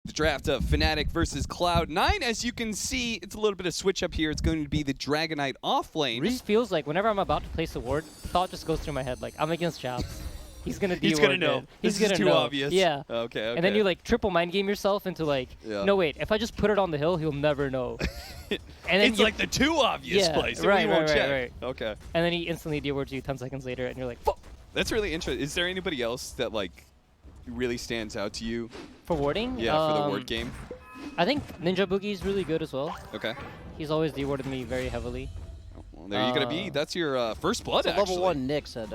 The draft of FNATIC versus Cloud9. As you can see, it's a little bit of switch up here. It's going to be the Dragonite off lane. It just feels like whenever I'm about to place a ward, thought just goes through my head. Like, I'm against Jabs. He's going to He's going to know. He's This going is to too know. obvious. Yeah. Okay. And then you like triple mind game yourself into like, Yeah. no wait, if I just put it on the hill, he'll never know. And then it's like the too obvious place. Right, we won't right, check. right. Okay. And then he instantly de-wards you 10 seconds later, and you're like, fuck. That's really interesting. Is there anybody else that like really stands out to you? For warding? Yeah, for the ward game. I think Ninja Boogie is really good as well. Okay. He's always de-warded me very heavily. Well, there you're gonna be. That's your first blood. It's a actually. level 1 Nyx at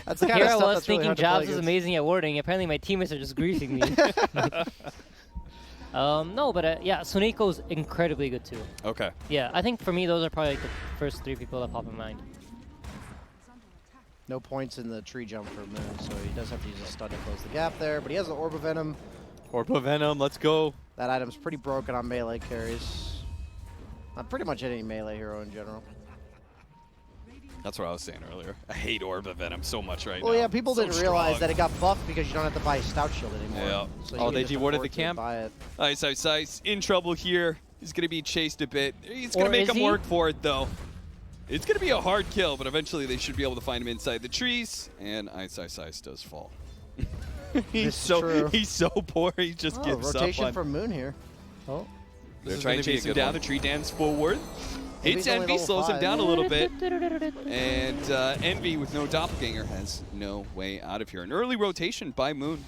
That's the kind Here of I stuff was that's really thinking hard to play Jabs is against. amazing at warding. Apparently my teammates are just griefing me. No, but yeah, Suneiko's incredibly good too. Okay. Yeah, I think for me those are probably like the first 3 people that pop in mind. No points in the tree jump for Moon, so he does have to use a stun to close the gap there, but he has an Orb of Venom. Orb of Venom, let's go. That item's pretty broken on melee carries. On pretty much any melee hero in general. That's what I was saying earlier. I hate Orb of Venom so much right now. Well, yeah, people So didn't realize strong. that it got buffed because you don't have to buy a Stout Shield anymore. Yeah. So Oh, you they can just de-warded afford the to camp? buy it. iNSaNiA in trouble here. He's going to be chased a bit. He's going Or to make is him he? work for it, though. It's going to be a hard kill, but eventually they should be able to find him inside the trees, and iNSaNiA does fall. This is true. He's so poor, he just Oh, gives rotation up on. from Moon here. Oh. They're is trying gonna to be a chase him good down. one. The tree dance forward. Envy's Hits only Envy, level slows him 5. down a little bit. And Envy with no doppelganger has no way out of here. An early rotation by Moon.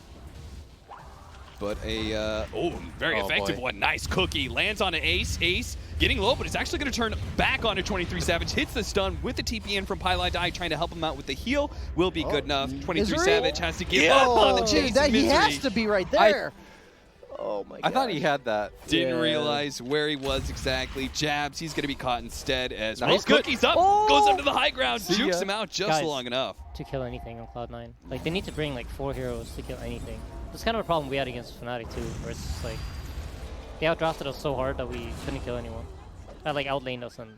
But a, very Oh, effective boy. one. Nice cookie. Lands on an ace. Ace getting low, but it's actually going to turn back onto 23Savage. Hits the stun with the TP in from Pylai Die, trying to help him out with the heal. Will be good enough. 23Savage has to give up on the chase. Dude, he Misery. has to be right there. Oh my god. I thought he had that. Didn't Yeah. realize where he was exactly. Jabs, he's going to be caught instead as Nice. Will's cookies up, Oh! goes up to the high ground, See jukes ya. him out just Guys. long enough. To kill anything on Cloud9. Like, they need to bring like 4 heroes to kill anything. That's kind of a problem we had against FNATIC too, where it's just like, they outdrafted us so hard that we couldn't kill anyone. Like, outlaned us, and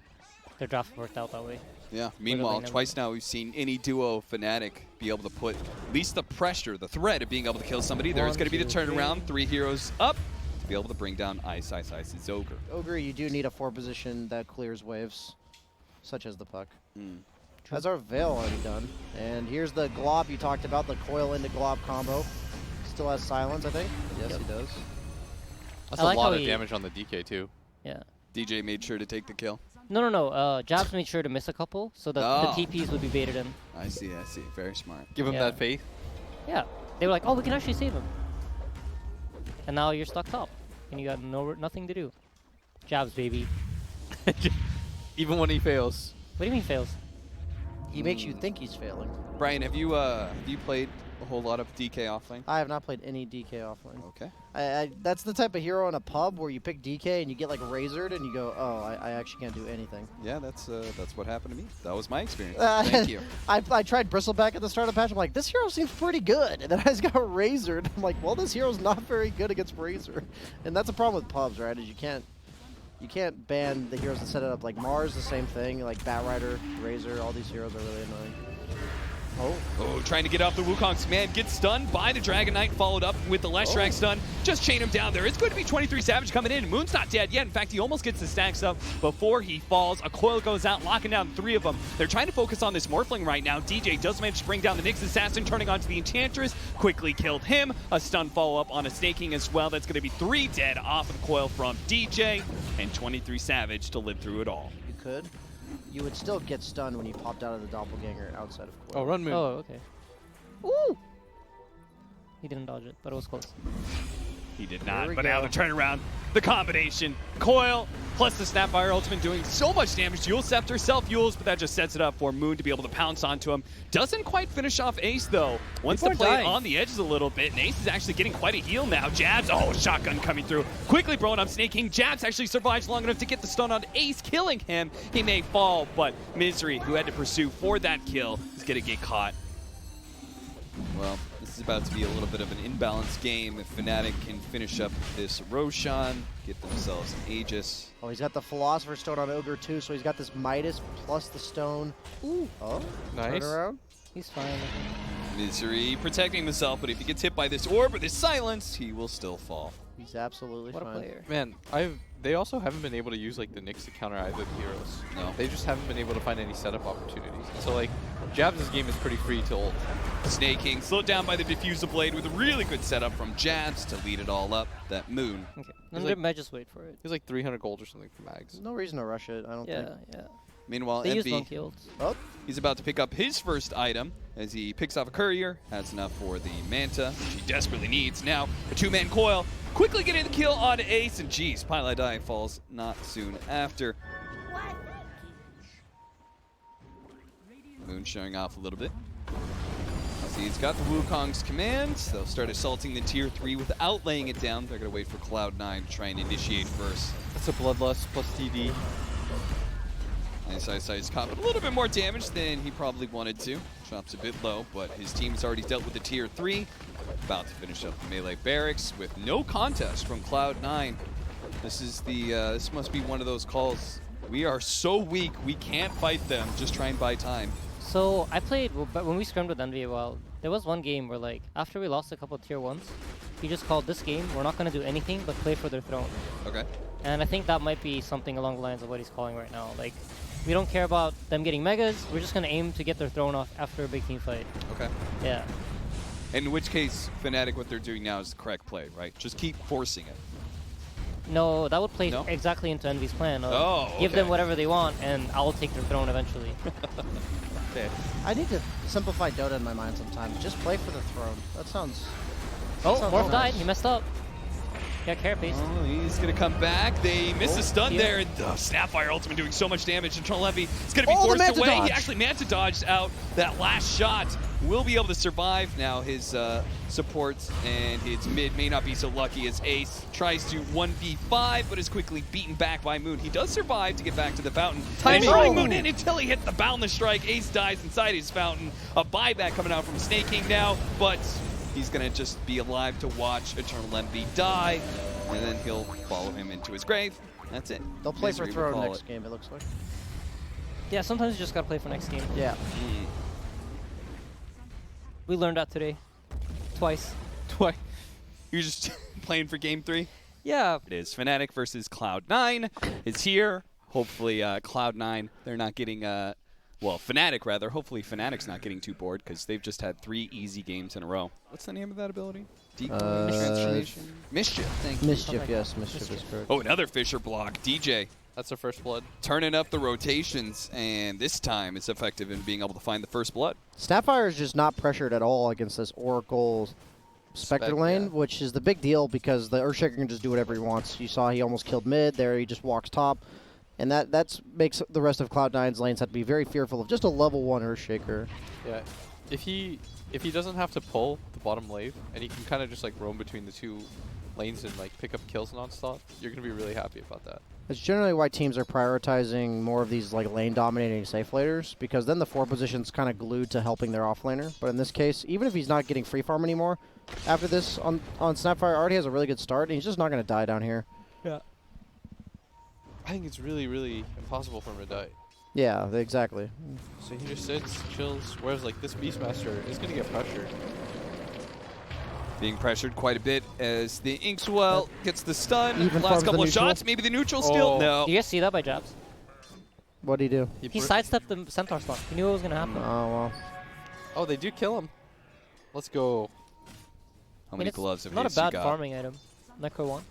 their draft worked out that way. Yeah. Meanwhile, never- twice now we've seen any duo FNATIC be able to put at least the pressure, the threat of being able to kill somebody. There's 1, going to be the 2, turnaround. 3 heroes up to be able to bring down iNSaNiA's Ogre. Ogre, you do need a 4 position that clears waves, such as the puck. Mm. Has our Veil already done. And here's the Glob you talked about, the coil into Glob combo. Still has silence, I think. Yes, Yep. he does. That's I a like lot how of he- damage on the DK too. Yeah. DJ made sure to take the kill. No. Jabs made sure to miss a couple, so that Oh. the TPs would be baited in. I see. Very smart. Give him Yeah. that faith. Yeah. They were like, oh, we can actually save him. And now you're stuck top, and you got nothing to do. Jabs, baby. Even when he fails. What do you mean fails? He makes you think he's failing. Brian, have you played a whole lot of DK offlane? I have not played any DK offline. Okay. That's the type of hero in a pub where you pick DK and you get like razored and you go, oh, I actually can't do anything. Yeah, that's what happened to me. That was my experience. Thank you. I tried Bristleback at the start of the patch. I'm like, this hero seems pretty good. And then I just got razored. I'm like, well, this hero's not very good against Razor. And that's a problem with pubs, right? Is you can't ban the heroes that set it up. Like Mars, the same thing. Like Batrider, Razor, all these heroes are really annoying. Oh, trying to get off the Wukong's command. Gets stunned by the Dragon Knight, followed up with the Leshrac stun. Just chain him down there. It's going to be 23Savage coming in. Moon's not dead yet. In fact, he almost gets the stacks up before he falls. A coil goes out, locking down 3 of them. They're trying to focus on this Morphling right now. DJ does manage to bring down the Nyx Assassin, turning onto the Enchantress. Quickly killed him. A stun follow-up on a Snaking as well. That's going to be 3 dead off of the coil from DJ. And 23Savage to live through it all. You could. You would still get stunned when you popped out of the doppelganger outside of coil. Oh, run Moon. Oh, okay. Ooh! He didn't dodge it, but it was close. He did There not, we but now go. the turnaround, the combination, coil, plus the Snapfire Ultimate doing so much damage. Yule Scepter self-Yules, but that just sets it up for Moon to be able to pounce onto him. Doesn't quite finish off Ace, though. Wants to People are play dying. on the edges a little bit, and Ace is actually getting quite a heal now. Jabs, shotgun coming through. Quickly blowing up Snaking. Jabs actually survives long enough to get the stun on Ace, killing him. He may fall, but Misery, who had to pursue for that kill, is going to get caught. Well, this is about to be a little bit of an imbalanced game. If FNATIC can finish up this Roshan, get themselves an Aegis. Oh, he's got the Philosopher's Stone on Ogre too, so he's got this Midas plus the stone. Ooh. Oh, Nice. turn around. He's fine. Misery protecting himself, but if he gets hit by this orb or this silence, he will still fall. He's absolutely What a fine. player. Man, they also haven't been able to use like the Nyx to counter either of the heroes. No. They just haven't been able to find any setup opportunities. So like, Jabs' game is pretty free to ult. Snake King slowed down by the Diffusal Blade with a really good setup from Jabs to lead it all up. That Moon. Okay. He's Then like- might just wait for it. He's like 300 gold or something for Mags. There's no reason to rush it, I don't Yeah, think. yeah. Meanwhile, They use Envy, monkey ults. Oh, he's about to pick up his first item as he picks off a courier. Has enough for the Manta, which he desperately needs. Now, a two-man coil. Quickly getting the kill on Ace, and geez, Pilot Die falls not soon after. Moon showing off a little bit. See, he's got the Wukong's command. They'll start assaulting the tier 3 without laying it down. They're going to wait for Cloud9 to try and initiate first. That's a Bloodlust plus TD. iNSaNiA's caught a little bit more damage than he probably wanted to. Drops a bit low, but his team has already dealt with the tier 3. About to finish up the melee barracks with no contest from Cloud9. This is the this must be one of those calls. We are so weak, we can't fight them. Just try and buy time. So I played, but when we scrimmed with Envy a while, there was one game where like, after we lost a couple of tier 1s, he just called this game, we're not going to do anything but play for their throne. Okay. And I think that might be something along the lines of what he's calling right now. Like, we don't care about them getting megas, we're just going to aim to get their throne off after a big team fight. Okay. Yeah. In which case, FNATIC, what they're doing now is the correct play, right? Just keep forcing it. No, that would play No? exactly into Envy's plan. Of Oh, give okay. them whatever they want, and I'll take their throne eventually. Okay. I need to simplify Dota in my mind sometimes. Just play for the throne. That sounds... Oh, sounds Morph nice. died. He messed up. Got carapace. Oh, he's going to come back. They missed a stun yeah. there. And the Snapfire ultimate doing so much damage. And Trollevi is going to be Oh, the forced Manta away. dodge. He actually Manta dodged out that last shot. Will be able to survive. Now his supports and his mid may not be so lucky as Ace tries to 1v5, but is quickly beaten back by Moon. He does survive to get back to the fountain. And he's throwing Moon in until he hits the Boundless Strike. Ace dies inside his fountain. A buyback coming out from Snake King now, but he's going to just be alive to watch Eternal Envy die, and then he'll follow him into his grave. That's it. They'll play for Misery will throne call next it. game, it looks like. Yeah, sometimes you just gotta play for next game. Yeah. Mm. We learned that today. Twice. You're just playing for game 3? Yeah. It is FNATIC versus Cloud9. It's here. Hopefully Cloud9, they're not getting, well, FNATIC rather. Hopefully FNATIC's not getting too bored because they've just had 3 easy games in a row. What's the name of that ability? Decoy, transformation? Mischief, thank you. Mischief, like yes. that. Mischief is correct. Oh, another Fisher block. DJ That's our first blood. turning up the rotations, and this time it's effective in being able to find the first blood. Snapfire is just not pressured at all against this Oracle Spectre Spec, lane, yeah. which is the big deal because the Earthshaker can just do whatever he wants. You saw he almost killed mid there, he just walks top. And that makes the rest of Cloud9's lanes have to be very fearful of just a level 1 Earthshaker. Yeah. If he doesn't have to pull the bottom wave and he can kind of just like roam between the 2 lanes and like pick up kills nonstop, you're gonna be really happy about that. It's generally why teams are prioritizing more of these like lane dominating safe laners, because then the 4 position's kind of glued to helping their offlaner. But in this case, even if he's not getting free farm anymore, after this on Snapfire already has a really good start, and he's just not going to die down here. Yeah. I think it's really, really impossible for him to die. Yeah, exactly. So he just sits, chills, whereas like this Beastmaster is gonna get pressured. Being pressured quite a bit as the Inkswell gets the stun. Even Last farms the couple of neutral. shots, maybe the neutral still. Oh. No. Do you guys see that by Jabs? What'd he do? He sidestepped the Centaur slot. He knew what was gonna happen. Oh, well. Oh, they do kill him. Let's go. How many it's gloves have not a his you bad got? farming item. Necro 1.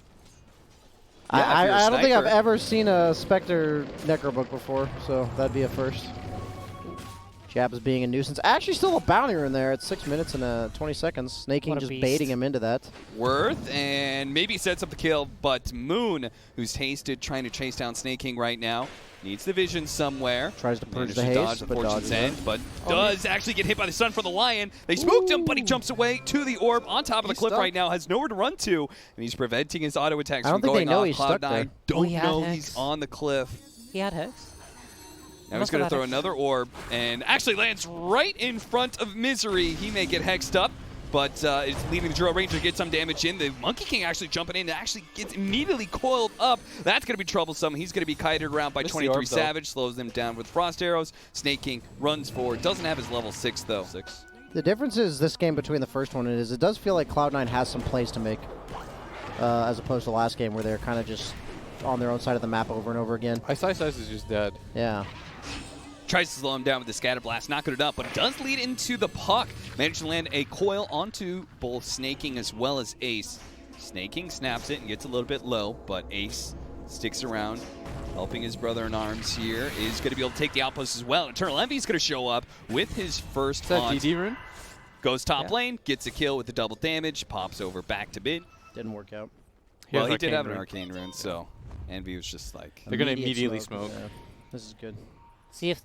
Yeah, if you're a I don't think I've sniper. ever seen a Spectre Necro book before, so that'd be a first. Jab is being a nuisance. Actually, still a bountier in there at 6 minutes and 20 seconds. Snake King What a just beast. baiting him into that. Worth, and maybe sets up the kill, but Moon, who's hasted, trying to chase down Snake King right now, needs the vision somewhere. Tries to purge Managed the to haste, dodge the but Fortune's dodges End, it. but does actually get hit by the stun for the Lion. They spooked him, but he jumps away to the orb on top of the He's cliff stuck. right now, has nowhere to run to, and he's preventing his auto attacks I don't from think they going know off. he's stuck Cloud9 there. don't he had know Hex. he's on the cliff. He had Hex. Now he's Must going to have throw had Hex. another orb and actually lands right in front of Misery. He may get hexed up, but it's leading the Drill Ranger to get some damage in. The Monkey King actually jumping in and actually gets immediately coiled up. That's going to be troublesome. He's going to be kited around by Missed the 23 orb, though. Savage, slows them down with Frost Arrows. Snake King runs forward. Doesn't have his level 6, though. The difference is this game between the first one is it does feel like Cloud9 has some plays to make, as opposed to last game where they're kind of just on their own side of the map over and over again. iNSaNiA is just dead. Yeah. Tries to slow him down with the scatter blast, not good enough, but it does lead into the puck. Managed to land a coil onto both Snaking as well as Ace. Snaking snaps it and gets a little bit low, but Ace sticks around, helping his brother in arms here. Is going to be able to take the outpost as well. Eternal Envy's going to show up with his first Is that DD rune? Goes top lane, gets a kill with the double damage, pops over back to mid. Didn't work out. Well, he did Arcane have an rune. arcane rune, so Envy was just like... They're going to immediately smoke. Yeah. This is good. See if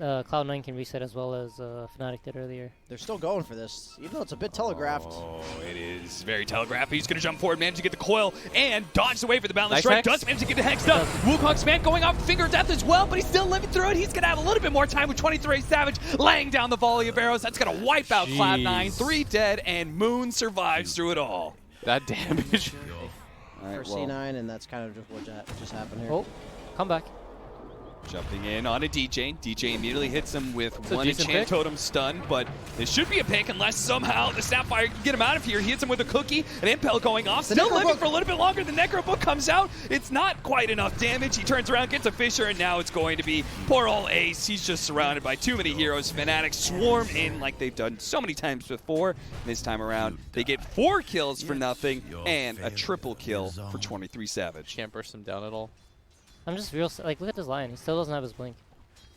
Cloud9 can reset as well as FNATIC did earlier. They're still going for this, even though it's a bit telegraphed. Oh, it is very telegraphed. He's going to jump forward, manage to get the coil, and dodges away for the boundless Nice strike. hex. Does manage to get the hex up. Wukong's man going off finger of death as well, but he's still living through it. He's going to have a little bit more time with 23 Savage laying down the volley of arrows. That's going to wipe out Cloud9. 3 dead, and Moon survives through it all. That damage. All right, For C9, and that's kind of just what just happened here. Oh, come back. jumping in on a DJ. DJ immediately hits him with a one decent enchant pick. totem stun, but this should be a pick unless somehow the Snapfire can get him out of here. He hits him with a cookie, an impel going off. The Still Necro living Book. for a little bit longer. The Necro Book comes out. It's not quite enough damage. He turns around, gets a Fisher, and now it's going to be poor old Ace. He's just surrounded by too many heroes. FNATIC swarm in like they've done so many times before. This time around, they get 4 kills for nothing and a triple kill for 23 Savage. Can't burst him down at all. I'm just real, like, look at this line. He still doesn't have his blink.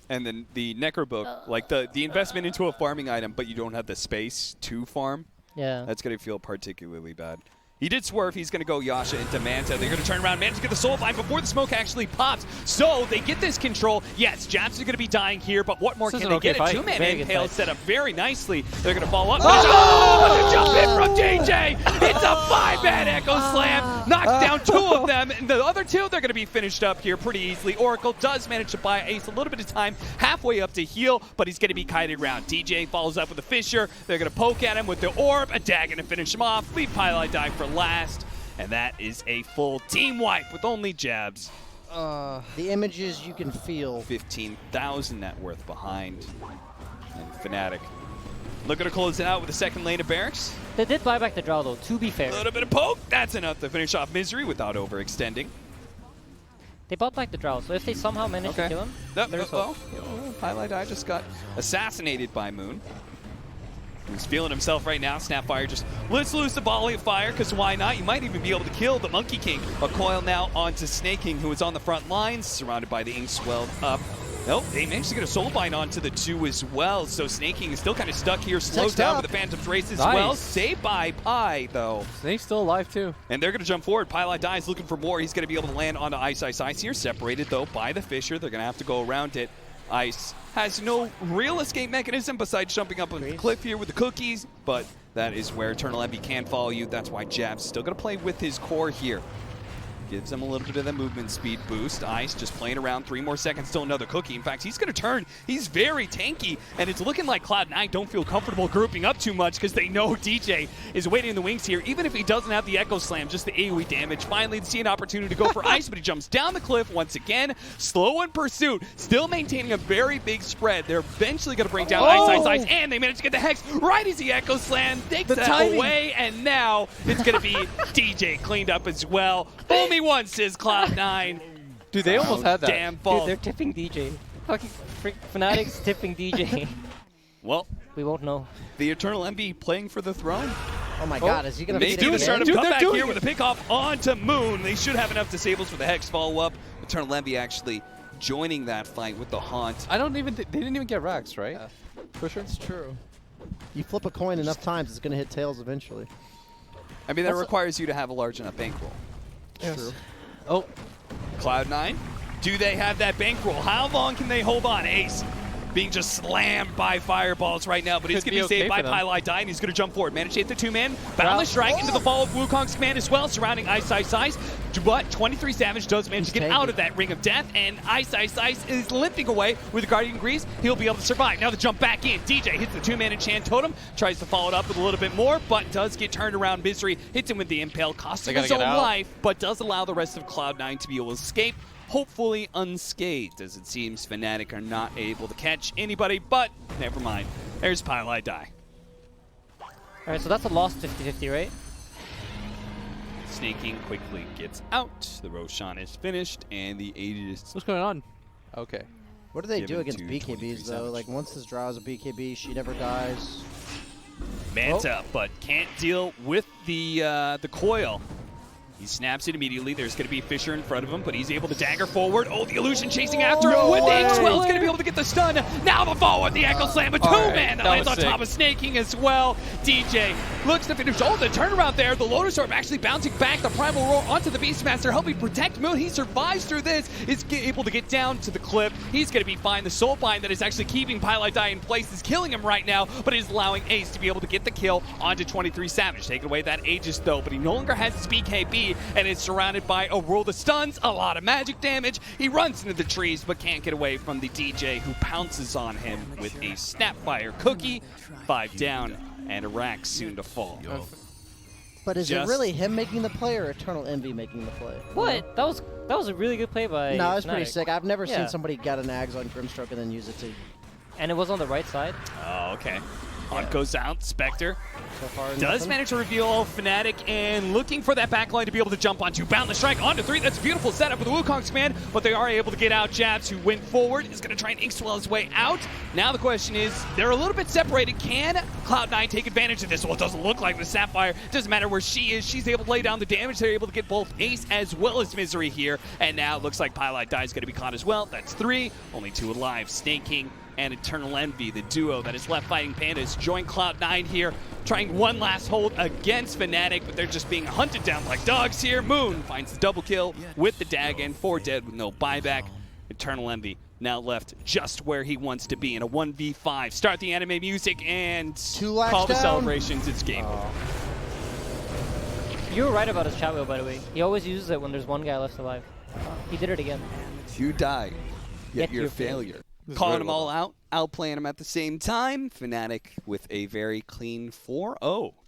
And then the Necro Book, like the investment into a farming item, but you don't have the space to farm, Yeah. that's going to feel particularly bad. He did swerve. He's going to go Yasha into Manta. They're going to turn around. Manta to get the soul bind before the smoke actually pops. So they get this control. Yes, Japs are going to be dying here, but what more This can is they an get? okay A fight. two-man Very good impale fight. set up very nicely. They're going to follow up. Oh! The jump in from DJ. It's a 5-man Echo Slam. Knocks down 2 of them. And the other 2, they're going to be finished up here pretty easily. Oracle does manage to buy Ace a little bit of time, halfway up to heal, but he's going to be kited around. DJ follows up with a Fisher. They're going to poke at him with the Orb, a Dagon to finish him off. Leave Pylai die for last. And that is a full team wipe with only Jabs. The images you can feel. 15,000 net worth behind. And FNATIC looking to close it out with the second lane of barracks. They did buy back the draw, though, to be fair. A little bit of poke. That's enough to finish off Misery without overextending. They bought back the draw, so if they somehow manage to kill him, there's hope. Highlight Eye just got assassinated by Moon. He's feeling himself right now. Snapfire just let's loose the volley of fire, because why not? You might even be able to kill the Monkey King. A coil now onto Snaking, who is on the front lines, surrounded by the Inkswell up. Nope, they managed to get a soul bind onto the 2 as well, so Snaking is still kind of stuck here, slowed Next down up. with the Phantom's Race as Nice. well. Saved by Pi, though. Snake's still alive too. And they're going to jump forward. Pylai dies looking for more. He's going to be able to land onto Ice here. Separated, though, by the Fisher. They're going to have to go around it. Ice has no real escape mechanism besides jumping up on the cliff here with the cookies, but that is where Eternal Envy can follow you. That's why Jab's still going to play with his core here. Gives him a little bit of the movement speed boost. Ice just playing around, 3 more seconds till another cookie. In fact, he's going to turn. He's very tanky, and it's looking like Cloud9 don't feel comfortable grouping up too much because they know DJ is waiting in the wings here. Even if he doesn't have the Echo Slam, just the AoE damage. Finally, they see an opportunity to go for Ice, but he jumps down the cliff once again. Slow in pursuit, still maintaining a very big spread. They're eventually going to bring down Ice, and they manage to get the Hex right as the Echo Slam takes The that timing. away, and now it's going to be DJ cleaned up as well. Fool me once, says Cloud9. Dude, they almost had that. Damn Dude, fault. they're tipping DJ. Fucking FNATIC's tipping DJ. Well, We won't know. the Eternal Envy playing for the throne. Oh my God, is he gonna They beat do it start again? to Dude, come they're back doing here it. with a pick off onto Moon. They should have enough disables for the Hex follow-up. Eternal Envy actually joining that fight with the Haunt. I don't even. They didn't even get racks, right? For sure. It's true. You flip a coin enough times, it's gonna hit tails eventually. I mean, that requires you to have a large enough bankroll. True. Oh, Cloud9, do they have that bankroll? How long can they hold on? Ace being just slammed by fireballs right now, but he's Could going to be be saved okay by for them. Pylai Die, and he's going to jump forward. Manage to hit the 2-man. Boundless strike into the fall of Wukong's command as well, surrounding Ice. But 23 Savage does manage to get out of that ring of death, and Ice is limping away with the Guardian Grease. He'll be able to survive. Now the jump back in. DJ hits the 2-man enchant totem, tries to follow it up with a little bit more, but does get turned around. Misery hits him with the impale, costing They his gotta own get out. life, but does allow the rest of Cloud9 to be able to escape. Hopefully unscathed, as it seems FNATIC are not able to catch anybody, but never mind. There's Pylai Die. Alright, so that's a lost 50-50, right? Snaking quickly gets out. The Roshan is finished, and the Aegis. What's going on? Okay. What do they Give do it against to BKBs 23 though? Savage. Like once this draw is a BKB, she never dies. Manta, but can't deal with the coil. He snaps it immediately. There's going to be Fisher in front of him, but he's able to dagger forward. Oh, the illusion chasing after him with the X-Well's going to be able to get the stun. Now the forward, the Echo Slam, a two-man that lands on top of Snaking as well. DJ looks to finish. Oh, the turnaround there. The Lotus Orb actually bouncing back the Primal Roar onto the Beastmaster, helping protect Moon. He survives through this. Is able to get down to the cliff. He's going to be fine. The Soulbind that is actually keeping Pylai in place is killing him right now, but is allowing Ace to be able to get the kill onto 23 Savage. Taking away that Aegis though, but he no longer has his BKB and is surrounded by a world of stuns, a lot of magic damage. He runs into the trees, but can't get away from the DJ, who pounces on him with a Snapfire Cookie. 5 down, and Iraq soon to fall. But is it really him making the play or Eternal Envy making the play? What? That was a really good play by No, it's pretty FNATIC. sick. I've never Yeah. seen somebody get an Ags on Grimstroke and then use it to And it was on the right side. Oh, okay. On goes out. Spectre so far. does nothing. manage to reveal FNATIC and looking for that backline to be able to jump onto. Boundless Strike onto 3. That's a beautiful setup for the Wukong's command, but they are able to get out. Jabs, who went forward, is going to try and Inkswell his way out. Now the question is, they're a little bit separated. Can Cloud9 take advantage of this? Well, it doesn't look like the Sapphire. Doesn't matter where she is. She's able to lay down the damage. They're able to get both Ace as well as Misery here. And now it looks like Pylai is going to be caught as well. That's 3. Only 2 alive. Snaking and Eternal Envy, the duo that is left fighting Pandas, join Cloud9 here, trying one last hold against FNATIC, but they're just being hunted down like dogs here. Moon finds the double kill with the Dagon, 4 dead with no buyback. Eternal Envy now left just where he wants to be in a 1v5. Start the anime music and 2 lakhs call the down. celebrations. It's game over. You were right about his chat wheel, by the way. He always uses it when there's one guy left alive. He did it again. You die, yet Yet you're you're a failure. Calling them all out, outplaying them at the same time. FNATIC with a very clean 4-0